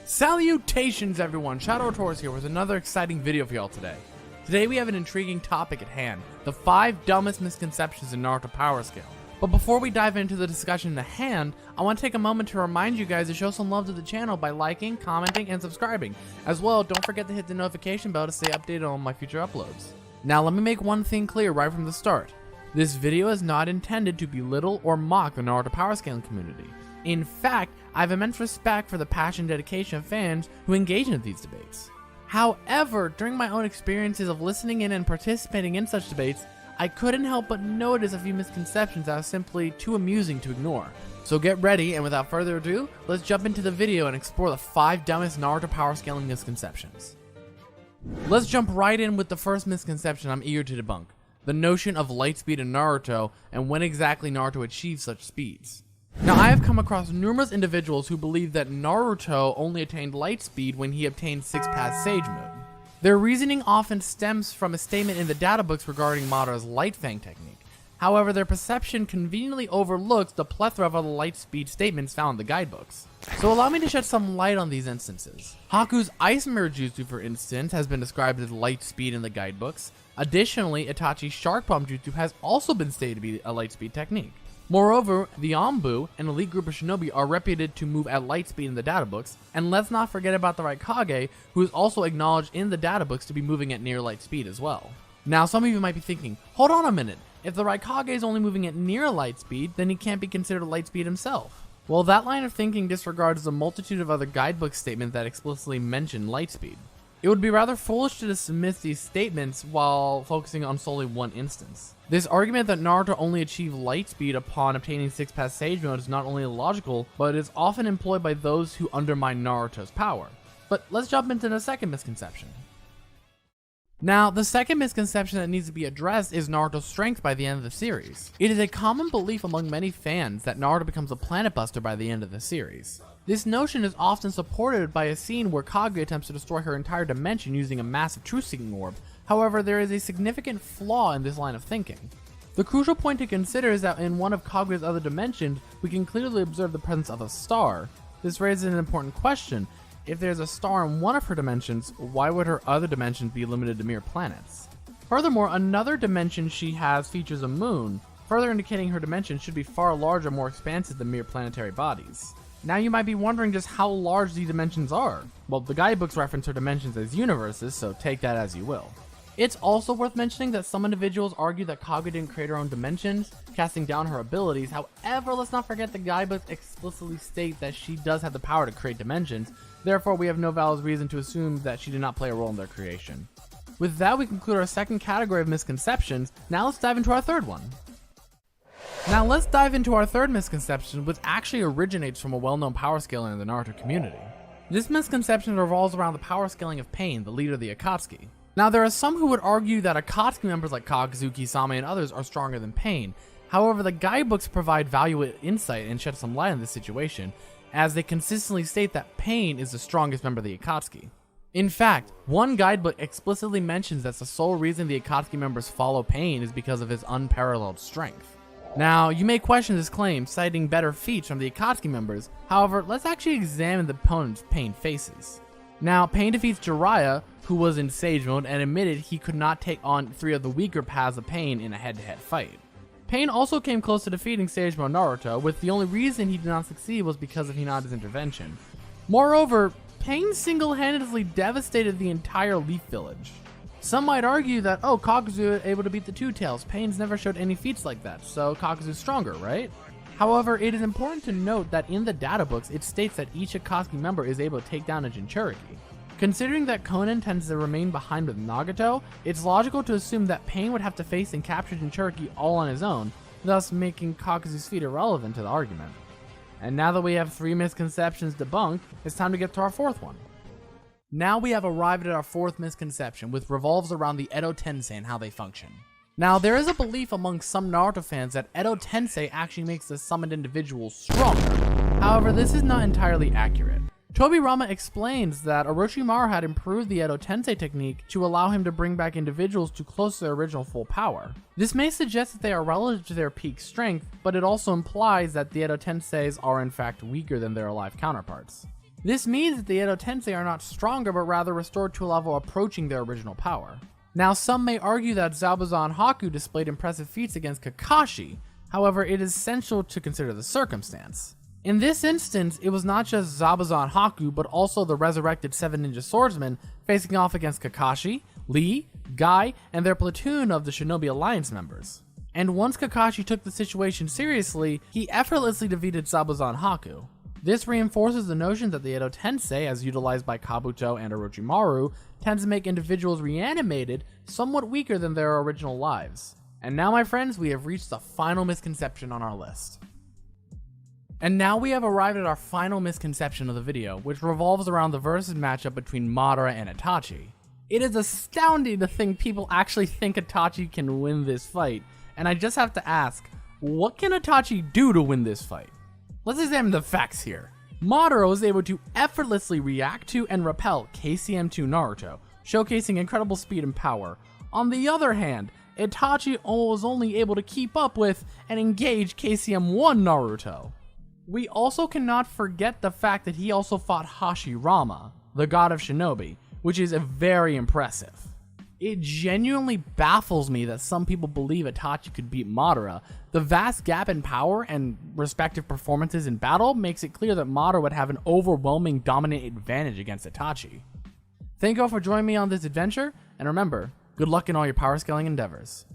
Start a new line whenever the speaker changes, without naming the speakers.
Salutations everyone, Narutos here with another exciting video for y'all today. Today we have an intriguing topic at hand, the 5 dumbest misconceptions in Naruto Powerscale. But before we dive into the discussion at hand, I want to take a moment to remind you guys to show some love to the channel by liking, commenting, and subscribing. As well, don't forget to hit the notification bell to stay updated on my future uploads. Now let me make one thing clear right from the start. This video is not intended to belittle or mock the Naruto Powerscaling community. In fact, I have immense respect for the passion and dedication of fans who engage in these debates. However, during my own experiences of listening in and participating in such debates, I couldn't help but notice a few misconceptions that are simply too amusing to ignore. So get ready, and without further ado, let's jump into the video and explore the 5 dumbest Naruto Powerscaling misconceptions. Let's jump right in with the first misconception I'm eager to debunk, the notion of light speed in Naruto and when exactly Naruto achieves such speeds. Now, I have come across numerous individuals who believe that Naruto only attained light speed when he obtained 6 Paths Sage Mode. Their reasoning often stems from a statement in the data books regarding Madara's Light Fang technique. However, their perception conveniently overlooks the plethora of other light speed statements found in the guidebooks. So allow me to shed some light on these instances. Haku's Ice Mirror Jutsu, for instance, has been described as light speed in the guidebooks. Additionally, Itachi's Shark Bomb Jutsu has also been stated to be a light speed technique. Moreover, the Anbu, an elite group of shinobi, are reputed to move at light speed in the databooks, and let's not forget about the Raikage, who is also acknowledged in the databooks to be moving at near light speed as well. Now, some of you might be thinking, hold on a minute, if the Raikage is only moving at near light speed, then he can't be considered light speed himself. Well, that line of thinking disregards a multitude of other guidebook statements that explicitly mention light speed. It would be rather foolish to dismiss these statements while focusing on solely one instance. This argument that Naruto only achieved light speed upon obtaining 6 Paths Sage Mode is not only illogical, but is often employed by those who undermine Naruto's power. But let's jump into the second misconception. Now, the second misconception that needs to be addressed is Naruto's strength by the end of the series. It is a common belief among many fans that Naruto becomes a planet buster by the end of the series. This notion is often supported by a scene where Kaguya attempts to destroy her entire dimension using a massive truth-seeking orb. However, there is a significant flaw in this line of thinking. The crucial point to consider is that in one of Kaguya's other dimensions, we can clearly observe the presence of a star. This raises an important question. If there's a star in one of her dimensions, why would her other dimensions be limited to mere planets? Furthermore, another dimension she has features a moon, further indicating her dimension should be far larger and more expansive than mere planetary bodies. Now you might be wondering just how large these dimensions are. Well, the guidebooks reference her dimensions as universes, so take that as you will. It's also worth mentioning that some individuals argue that Kaguya didn't create her own dimensions, casting down her abilities. However, let's not forget the guidebooks explicitly state that she does have the power to create dimensions, therefore we have no valid reason to assume that she did not play a role in their creation. With that, we conclude our second category of misconceptions. Now let's dive into our third one. Now let's dive into our third misconception, which actually originates from a well-known power scaler in the Naruto community. This misconception revolves around the power scaling of Pain, the leader of the Akatsuki. Now there are some who would argue that Akatsuki members like Kakuzu, Kisame, and others are stronger than Pain. However, the guidebooks provide valuable insight and shed some light on this situation, as they consistently state that Pain is the strongest member of the Akatsuki. In fact, one guidebook explicitly mentions that the sole reason the Akatsuki members follow Pain is because of his unparalleled strength. Now, you may question this claim, citing better feats from the Akatsuki members. However, let's actually examine the opponents Pain faces. Now, Pain defeats Jiraiya, who was in Sage Mode, and admitted he could not take on 3 of the weaker paths of Pain in a head-to-head fight. Pain also came close to defeating Sage Mode Naruto, with the only reason he did not succeed was because of Hinata's intervention. Moreover, Pain single-handedly devastated the entire Leaf Village. Some might argue that, oh, Kakuzu was able to beat the Two Tails. Pain's never showed any feats like that, so Kakuzu's stronger, right? However, it is important to note that in the databooks, it states that each Akatsuki member is able to take down a Jinchuriki. Considering that Konan tends to remain behind with Nagato, it's logical to assume that Pain would have to face and capture Jinchuriki all on his own, thus making Kakuzu's feat irrelevant to the argument. And now that we have 3 misconceptions debunked, it's time to get to our fourth one. Now we have arrived at our fourth misconception, which revolves around the Edotensei and how they function. Now, there is a belief among some Naruto fans that Edotensei actually makes the summoned individual stronger. However, this is not entirely accurate. Tobirama explains that Orochimaru had improved the Edotensei technique to allow him to bring back individuals to close to their original full power. This may suggest that they are relative to their peak strength, but it also implies that the Edotenseis are in fact weaker than their alive counterparts. This means that the Edotensei are not stronger, but rather restored to a level approaching their original power. Now, some may argue that Zabuza and Haku displayed impressive feats against Kakashi, however, it is essential to consider the circumstance. In this instance, it was not just Zabuza and Haku, but also the resurrected 7 ninja swordsmen facing off against Kakashi, Lee, Guy, and their platoon of the Shinobi Alliance members. And once Kakashi took the situation seriously, he effortlessly defeated Zabuza and Haku. This reinforces the notion that the Edotensei, as utilized by Kabuto and Orochimaru, tends to make individuals reanimated somewhat weaker than their original lives. And now, my friends, we have reached the final misconception on our list. And now we have arrived at our final misconception of the video, which revolves around the versus matchup between Madara and Itachi. It is astounding to think people actually think Itachi can win this fight, and I just have to ask, what can Itachi do to win this fight? Let's examine the facts here. Madara was able to effortlessly react to and repel KCM2 Naruto, showcasing incredible speed and power. On the other hand, Itachi was only able to keep up with and engage KCM1 Naruto. We also cannot forget the fact that he also fought Hashirama, the god of shinobi, which is very impressive. It genuinely baffles me that some people believe Itachi could beat Madara. The vast gap in power and respective performances in battle makes it clear that Madara would have an overwhelming dominant advantage against Itachi. Thank you all for joining me on this adventure, and remember, good luck in all your power scaling endeavors.